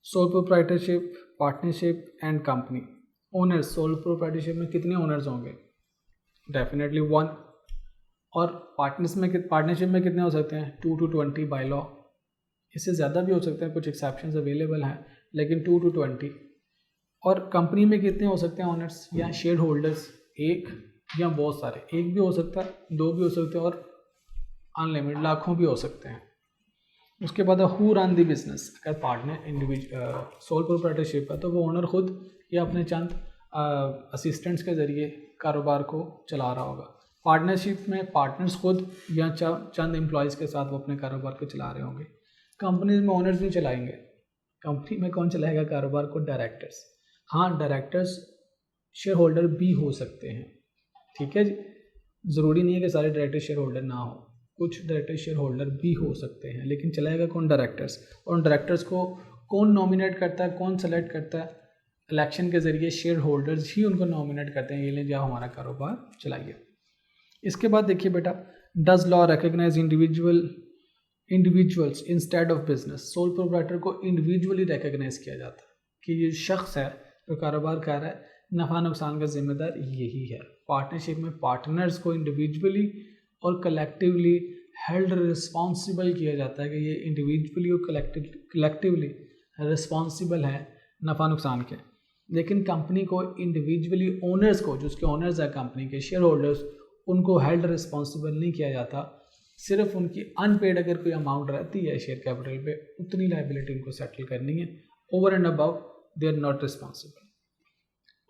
Sole proprietorship, partnership and company. Owners, sole proprietorship में कितने ओनर्स होंगे? डेफिनेटली 1। और पार्टनरशिप में कितने हो सकते हैं? 2 to 20 बाय लॉ। इससे ज़्यादा भी हो सकते हैं, कुछ एक्सेप्शंस अवेलेबल हैं, लेकिन 2 to 20। और कंपनी में कितने हो सकते हैं ओनर्स या शेयर होल्डर्स? एक या बहुत सारे, एक भी हो सकता है, दो भी हो सकते हैं, और अनलिमिटेड लाखों भी हो सकते हैं। उसके बाद हु रन द बिजनेस, अगर पार्टनर सोल प्रोप्राइटरशिप है तो वो ओनर खुद या अपने चंद असिस्टेंट्स के ज़रिए कारोबार को चला रहा होगा। पार्टनरशिप में पार्टनर्स खुद या चंद एम्प्लॉयज़ के साथ वो अपने कारोबार को चला रहे होंगे। कंपनीज में ओनर्स नहीं चलाएंगे। कंपनी में कौन चलाएगा कारोबार को? डायरेक्टर्स। हाँ, डायरेक्टर्स शेयर होल्डर भी हो सकते हैं, ठीक है जी। ज़रूरी नहीं है कि सारे डायरेक्टर शेयर होल्डर ना हो, कुछ डायरेक्टर शेयर होल्डर भी हो सकते हैं, लेकिन चलाएगा कौन? डायरेक्टर्स। और उन डायरेक्टर्स को कौन नॉमिनेट करता है, कौन सेलेक्ट करता है? इलेक्शन के ज़रिए शेयर होल्डर्स ही उनको नॉमिनेट करते हैं, ये ले जाओ हमारा कारोबार चलाइए। इसके बाद देखिए बेटा, does law recognize individuals instead of business. Sole proprietor को इंडिविजुअली रिकग्नाइज किया जाता है कि ये शख्स है जो कारोबार कर रहा है, नफ़ा नुकसान का जिम्मेदार यही है। पार्टनरशिप में पार्टनर्स को इंडिविजुअली और कलेक्टिवली हेल्ड रिस्पॉन्सिबल किया जाता है कि ये इंडिविजुअली और कलेक्टिवली रिस्पॉन्सिबल है नफ़ा नुकसान के। लेकिन कंपनी को इंडिविजुअली ओनर्स को, जो उसके ओनर्स है कंपनी के शेयर होल्डर्स, उनको हेल्ड रिस्पॉन्सिबल नहीं किया जाता। सिर्फ उनकी अनपेड अगर कोई अमाउंट रहती है शेयर कैपिटल पे, उतनी लाइबिलिटी उनको सेटल करनी है। Over and above they are not responsible.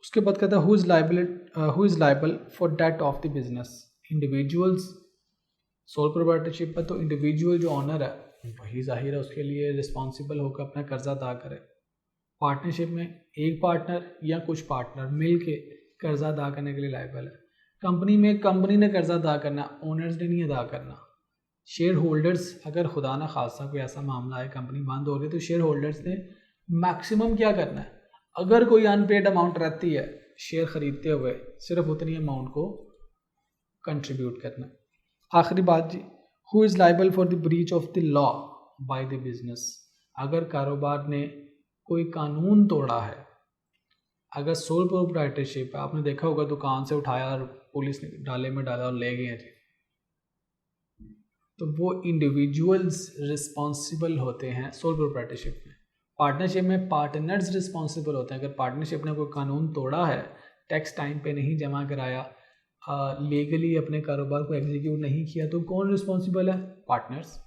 उसके बाद कहता है who is liable for debt of the business. Individuals, sole proprietorship पर तो इंडिविजुअल जो ऑनर है वही जाहिर है उसके लिए रिस्पॉन्सिबल होकर अपना कर्जा अदा करे। पार्टनरशिप में एक पार्टनर या कुछ पार्टनर मिल के कर्जा अदा करने के लिए लाइबल है। कंपनी में कंपनी ने कर्जा अदा करना, ओनर्स ने नहीं अदा करना। शेयर होल्डर्स, अगर खुदा ना खासा कोई ऐसा मामला है कंपनी बंद हो रही है, तो शेयर होल्डर्स ने मैक्सिमम क्या करना है? अगर कोई अनपेड अमाउंट रहती है शेयर खरीदते हुए, सिर्फ उतनी अमाउंट को कंट्रीब्यूट करना। आखिरी बात जी, who is liable for the breach of the law by the business. अगर कारोबार ने कोई कानून तोड़ा है, अगर सोल प्रोप्राइटरशिप है, आपने देखा होगा दुकान से उठाया और पुलिस ने डाले में डाला और ले गए थे, तो वो इंडिविजुअल्स रिस्पॉन्सिबल होते हैं सोल प्रोप्राइटरशिप में। पार्टनरशिप में पार्टनर्स रिस्पॉन्सिबल होते हैं। अगर पार्टनरशिप ने कोई कानून तोड़ा है, टैक्स टाइम पे नहीं जमा कराया, लीगली अपने कारोबार को एग्जीक्यूट नहीं किया, तो कौन रिस्पॉन्सिबल है? पार्टनर्स।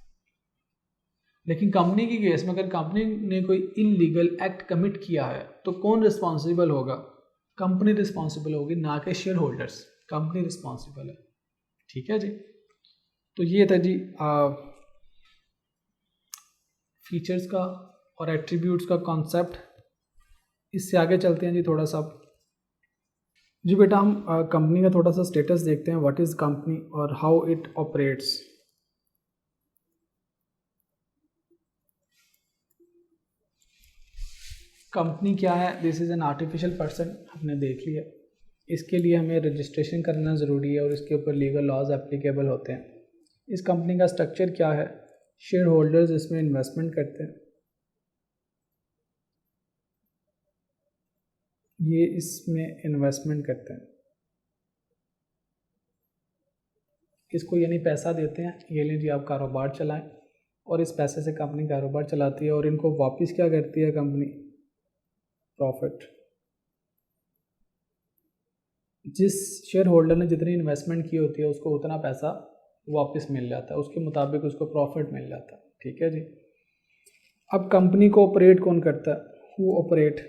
लेकिन कंपनी की केस में अगर कंपनी ने कोई इलीगल एक्ट कमिट किया है तो कौन रिस्पॉन्सिबल होगा? कंपनी रिस्पॉन्सिबल होगी, ना कि शेयर होल्डर्स। कंपनी रिस्पॉन्सिबल है, ठीक है जी। तो ये था जी फीचर्स का और एट्रीब्यूट्स का कॉन्सेप्ट। इससे आगे चलते हैं जी थोड़ा सा। जी बेटा, हम कंपनी का थोड़ा सा स्टेटस देखते हैं, व्हाट इज़ कंपनी और हाउ इट ऑपरेट्स। कंपनी क्या है? This is an artificial person, हमने देख लिया। इसके लिए हमें रजिस्ट्रेशन करना ज़रूरी है और इसके ऊपर लीगल लॉज एप्लीकेबल होते हैं। इस कंपनी का स्ट्रक्चर क्या है? शेयर होल्डर्स इसमें इन्वेस्टमेंट करते हैं, ये इसमें इन्वेस्टमेंट करते हैं, इसको यानी पैसा देते हैं, ये लीजिए आप कारोबार चलाएं, और इस पैसे से कंपनी कारोबार चलाती है और इनको वापस क्या करती है कंपनी? प्रॉफिट। जिस शेयर होल्डर ने जितनी इन्वेस्टमेंट की होती है उसको उतना पैसा वापस मिल जाता है, उसके मुताबिक उसको प्रॉफिट मिल जाता है, ठीक है जी। अब कंपनी को ऑपरेट कौन करता है? Who operate?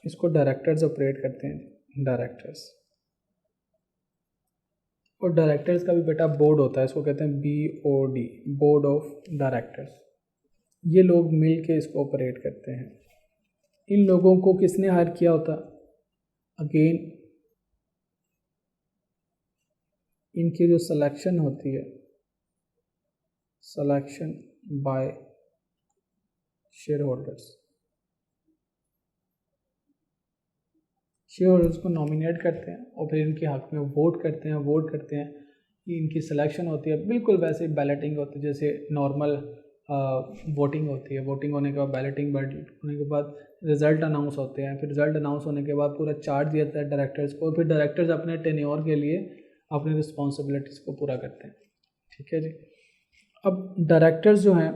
इसको डायरेक्टर्स ऑपरेट करते हैं, डायरेक्टर्स। और डायरेक्टर्स का भी बेटा बोर्ड होता है, इसको कहते हैं BOD, बोर्ड ऑफ डायरेक्टर्स। ये लोग मिल के इसको ऑपरेट करते हैं। इन लोगों को किसने हायर किया होता? अगेन इनकी जो सिलेक्शन होती है, selection bye share holders, share holders को नॉमिनेट करते हैं और फिर इनके हक में वोट करते हैं कि इनकी सिलेक्शन होती है। बिल्कुल वैसे बैलेटिंग होती है जैसे नॉर्मल वोटिंग होती है। वोटिंग होने के बाद बैलेटिंग होने के बाद रिज़ल्ट अनाउंस होते हैं। फिर रिज़ल्ट अनाउंस होने के बाद पूरा चार्ज दिया जाता है डायरेक्टर्स को। फिर डायरेक्टर्स अपने टेन्योर के लिए अपनी रिस्पॉन्सिबिलिटीज़ को पूरा करते हैं। ठीक है जी। अब डायरेक्टर्स जो हैं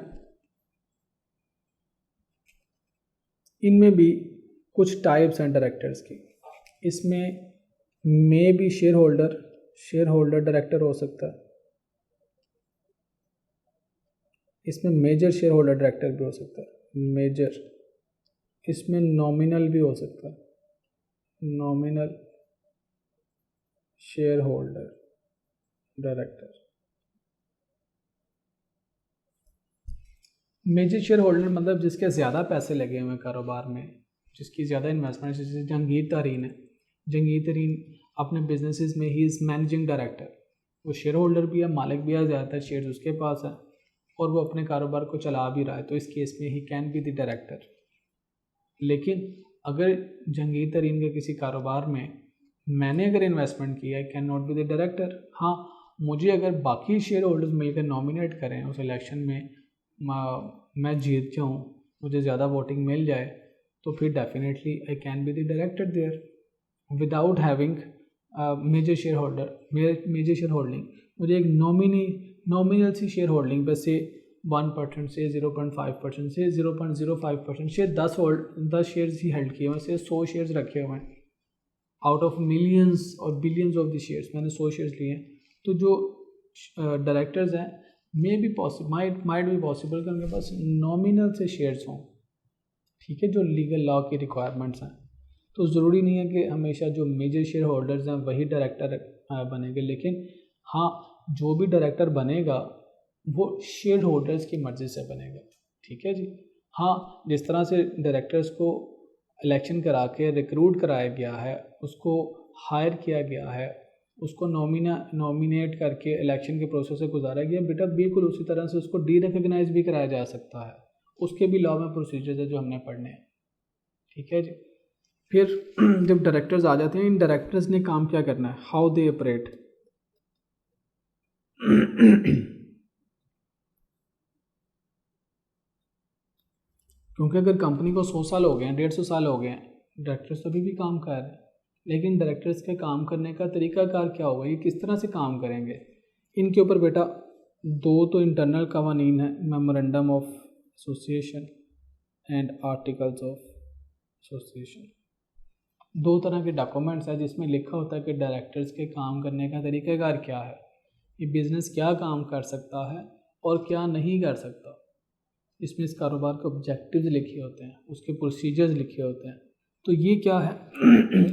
इनमें भी कुछ टाइप्स हैं डायरेक्टर्स की। इसमें मे भी शेयर होल्डर डायरेक्टर हो सकता है। इसमें मेजर शेयर होल्डर डायरेक्टर भी हो सकता है, मेजर। इसमें नॉमिनल भी हो सकता है, nominal share holder director. Major share holder मतलब जिसके ज़्यादा पैसे लगे हुए हैं कारोबार में, जिसकी ज़्यादा इन्वेस्टमेंट। जैसे जहांगीर तरीन है, जहांगीर तरीन अपने बिजनेसेस में ही इज़ मैनेजिंग डायरेक्टर। वो शेयर होल्डर भी है, मालिक भी है, ज़्यादातर शेयर्स उसके पास है और वो अपने कारोबार को चला भी रहा है, तो इस केस में he can be the director. लेकिन अगर जहांगीर तरीन के किसी कारोबार में मैंने अगर इन्वेस्टमेंट किया है, can not be the director. हाँ, मुझे अगर बाकी शेयर होल्डर्स मिलकर नॉमिनेट करें उस इलेक्शन में, मैं जीत जाऊँ, मुझे ज़्यादा वोटिंग मिल जाए, तो फिर definitely I can be the director there without having major share holding. मुझे एक नॉमिनल सी शेयर होल्डिंग बस से 1% से 0.5% से 0.05% शेयर 10 शेयर्स ही हेल्ड किए हुए, से 100 शेयर्स रखे हुए हैं आउट ऑफ मिलियंस और बिलियंस ऑफ द शेयर्स, मैंने 100 शेयर्स लिए हैं। तो जो डायरेक्टर्स हैं माइट बी पॉसिबल कि उनके पास नॉमिनल से शेयर्स हों। ठीक है, जो लीगल लॉ की रिक्वायरमेंट्स हैं। तो ज़रूरी नहीं है कि हमेशा जो मेजर शेयर होल्डर्स हैं वही डायरेक्टर बनेंगे, लेकिन हाँ, जो भी डायरेक्टर बनेगा वो शेयर होल्डर्स की मर्ज़ी से बनेगा। ठीक है जी। हाँ, जिस तरह से डायरेक्टर्स को इलेक्शन करा के रिक्रूट कराया गया है, उसको हायर किया गया है, उसको नॉमिनेट करके इलेक्शन के प्रोसेस से गुजारा गया, बेटा बिल्कुल उसी तरह से उसको डी रिकग्नाइज भी कराया जा सकता है। उसके भी लॉ में प्रोसीजर्स है जो हमने पढ़ने हैं। ठीक है जी। फिर जब डायरेक्टर्स आ जाते हैं, इन डायरेक्टर्स ने काम क्या करना है, हाउ दे ऑपरेट। क्योंकि अगर कंपनी को 100 साल हो गए हैं, 150 साल हो गए हैं, डायरेक्टर्स तो अभी भी काम कर रहे हैं, लेकिन डायरेक्टर्स के काम करने का तरीकाकार क्या होगा, ये किस तरह से काम करेंगे। इनके ऊपर बेटा 2 तो इंटरनल कवानीन है, memorandum of association and articles of association. 2 तरह के डॉक्यूमेंट्स है जिसमें लिखा होता है कि डायरेक्टर्स के काम करने का तरीकाकार क्या है, ये बिज़नेस क्या काम कर सकता है और क्या नहीं कर सकता। इसमें इस कारोबार के ऑब्जेक्टिव्स लिखे होते हैं, उसके प्रोसीजर्स लिखे होते हैं। तो ये क्या है,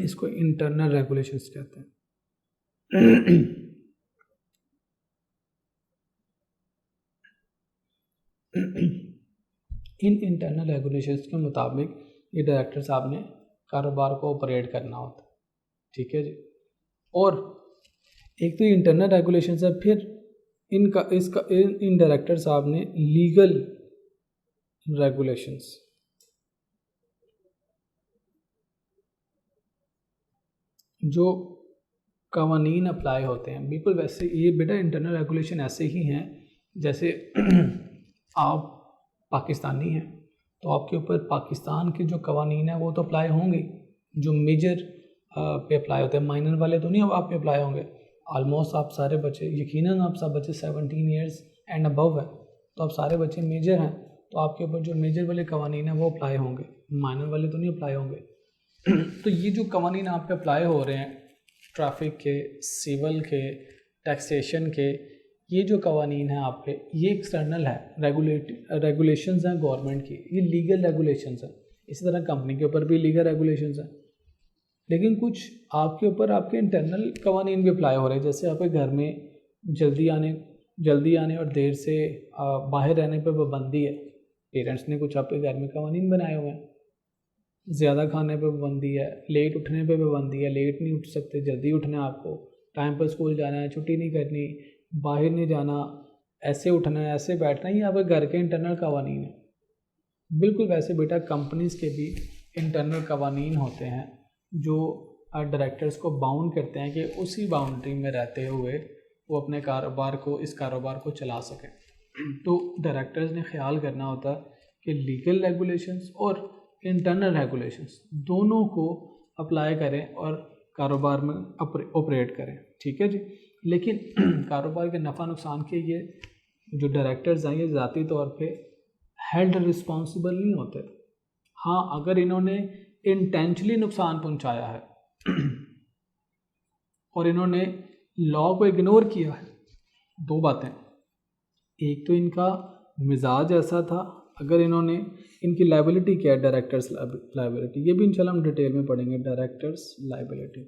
इसको इंटरनल रेगुलेशंस कहते हैं। इन इंटरनल रेगुलेशंस के मुताबिक ये डायरेक्टर साहब ने कारोबार को ऑपरेट करना होता है। ठीक है जी। और एक तो इंटरनल रेगुलेशंस है, फिर इन डायरेक्टर साहब ने लीगल रेगुलेशंस, जो कवानीन अप्लाई होते हैं, बिल्कुल वैसे ये बेटा इंटरनल रेगुलेशन ऐसे ही हैं जैसे आप पाकिस्तानी हैं तो आपके ऊपर पाकिस्तान के जो कवानीन है वो तो अप्लाई होंगे, जो मेजर पे अप्लाई होते हैं, माइनर वाले तो नहीं अब आप पे अप्लाई होंगे। ऑलमोस्ट आप सारे बच्चे, यकीनन आप सब बच्चे 17 ईयर्स एंड अबव है, तो आप सारे बच्चे मेजर हैं, तो आपके ऊपर जो मेजर वाले कवानीन हैं वो अप्लाई होंगे, माइनर वाले तो नहीं अप्लाई होंगे। तो ये जो कवानीन आप पे अप्लाई हो रहे हैं, ट्रैफिक के, सिविल के, टैक्सेशन के, ये जो कवानीन है आप पे, ये एक्सटर्नल है, रेगुलेशंस हैं गवर्नमेंट की, ये लीगल रेगुलेशंस हैं। इसी तरह कंपनी के ऊपर भी लीगल रेगुलेशंस हैं, लेकिन कुछ आपके ऊपर आपके इंटरनल कवानीन भी अप्लाई हो रहे हैं। जैसे आपके घर में जल्दी आने और देर से बाहर रहने पर पाबंदी है, पेरेंट्स ने कुछ आपके घर में कवानीन बनाए हुए हैं, ज़्यादा खाने पे पाबंदी है, लेट उठने पे पाबंदी है, लेट नहीं उठ सकते, जल्दी उठना है आपको, टाइम पर स्कूल जाना है, छुट्टी नहीं करनी, बाहर नहीं जाना, ऐसे उठना है, ऐसे बैठना, ये आपके घर के इंटरनल कवानीन है। बिल्कुल वैसे बेटा कंपनीज़ के भी इंटरनल कवानीन होते हैं जो डायरेक्टर्स को बाउंड करते हैं कि उसी बाउंड्री में रहते हुए वो अपने कारोबार को, इस कारोबार को चला सकें। तो डायरेक्टर्स ने ख्याल करना होता है कि लीगल रेगुलेशंस और इंटरनल रेगुलेशंस दोनों को अप्लाई करें और कारोबार में ऑपरेट करें, ठीक है जी। लेकिन कारोबार के नफ़ा नुकसान के ये जो डायरेक्टर्स हैं ये ज़ाती तौर पे हेल्ड रिस्पॉन्सिबल नहीं होते। हाँ, अगर इन्होंने इंटेंशनली नुकसान पहुंचाया है और इन्होंने लॉ को इग्नोर किया है, दो बातें, एक तो इनका मिजाज ऐसा था, अगर इन्होंने, इनकी लाइबिलिटी क्या है, डायरेक्टर्स लाइबिलिटी, ये भी इंशाल्लाह हम डिटेल में पढ़ेंगे, डायरेक्टर्स लाइबिलिटी।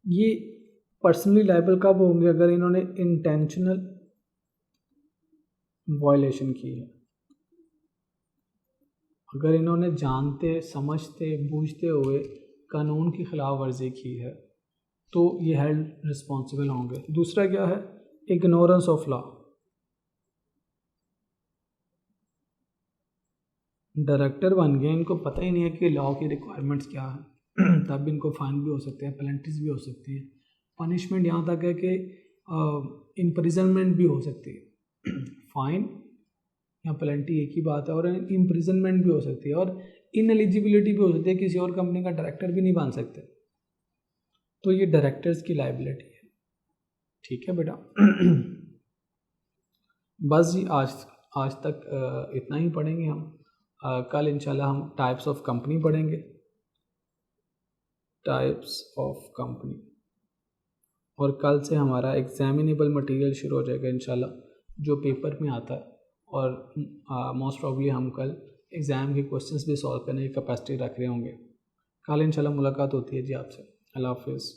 ये पर्सनली लाइबल कब होंगे, अगर इन्होंने इंटेंशनल वायलेशन की है, अगर इन्होंने जानते समझते बूझते हुए कानून की खिलाफ वर्जी की है तो ये हेल्ड रिस्पॉन्सिबल होंगे। दूसरा क्या है, इग्नोरेंस ऑफ लॉ। डायरेक्टर बन गए, इनको पता ही नहीं है कि लॉ की रिक्वायरमेंट्स क्या है तब इनको फाइन भी हो सकते हैं, पेनल्टीज भी हो सकती है, पनिशमेंट यहाँ तक है कि इम्प्रिजनमेंट भी हो सकती है। फाइन या पेनल्टी एक ही बात है, और इम्प्रिजनमेंट भी हो सकती है, और इनएलिजिबिलिटी भी हो सकती है, किसी और कंपनी का डायरेक्टर भी नहीं बन सकते। तो ये डायरेक्टर्स की लाइबिलिटी है, ठीक है बेटा। बस जी आज तक इतना ही पढ़ेंगे हम। कल इंशाल्लाह हम टाइप्स ऑफ कंपनी पढ़ेंगे, टाइप्स ऑफ कंपनी, और कल से हमारा एग्जामिनेबल मटेरियल शुरू हो जाएगा इंशाल्लाह, जो पेपर में आता है, और मोस्ट प्रॉब्ली हम कल एग्ज़ाम के क्वेश्चंस भी सॉल्व करने की कैपेसिटी रख रहे होंगे। कल इंशाल्लाह मुलाकात होती है जी आपसे। अल्लाह हाफ़िज़।